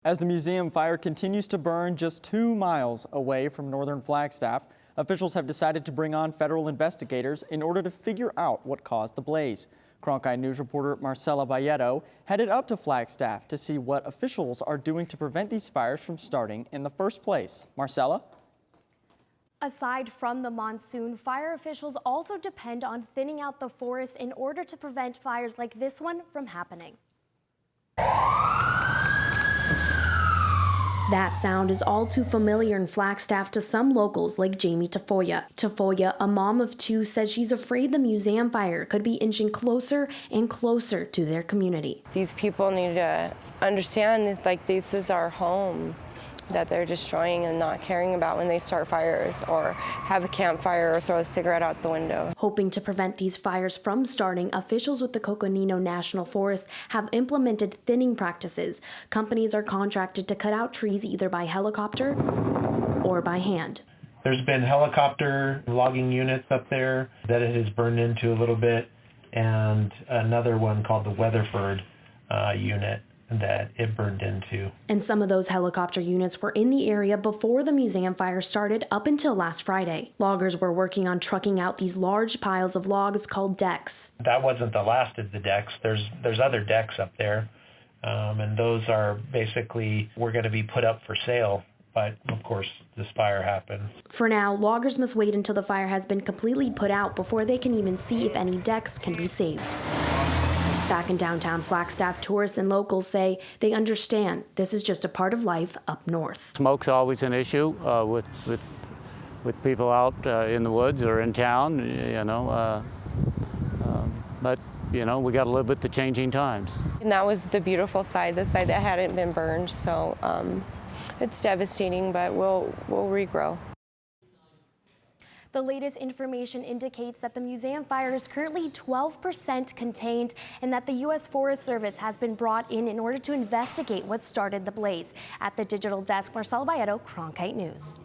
As the museum fire continues to burn just 2 miles away from northern Flagstaff, officials have decided to bring on federal investigators in order to figure out what caused the blaze. Cronkite News reporter Marcella Baietto headed up to Flagstaff to see what officials are doing to prevent these fires from starting in the first place. Marcella? Aside from the monsoon, fire officials also depend on thinning out the forest in order to prevent fires like this one from happening. That sound is all too familiar in Flagstaff to some locals like Jamie Tafoya. Tafoya, a mom of 2, says she's afraid the museum fire could be inching closer and closer to their community. These people need to understand like this is our home that they're destroying and not caring about when they start fires or have a campfire or throw a cigarette out the window. Hoping to prevent these fires from starting, officials with the Coconino National Forest have implemented thinning practices. Companies are contracted to cut out trees either by helicopter or by hand. There's been helicopter logging units up there that it has burned into a little bit, and another one called the Weatherford unit that it burned into. And some of those helicopter units were in the area before the museum fire started up until last Friday. Loggers were working on trucking out these large piles of logs called decks. That wasn't the last of the decks. There's other decks up there, and those are basically, we're going to be put up for sale. But of course, this fire happened. For now, loggers must wait until the fire has been completely put out before they can even see if any decks can be saved. Back in downtown Flagstaff, tourists and locals say they understand this is just a part of life up north. Smoke's always an issue with people out in the woods or in town, but we got to live with the changing times. And that was the beautiful side, the side that hadn't been burned. So it's devastating, but we'll regrow. The latest information indicates that the museum fire is currently 12% contained and that the U.S. Forest Service has been brought in order to investigate what started the blaze. At the digital desk, Marcella Baietto, Cronkite News.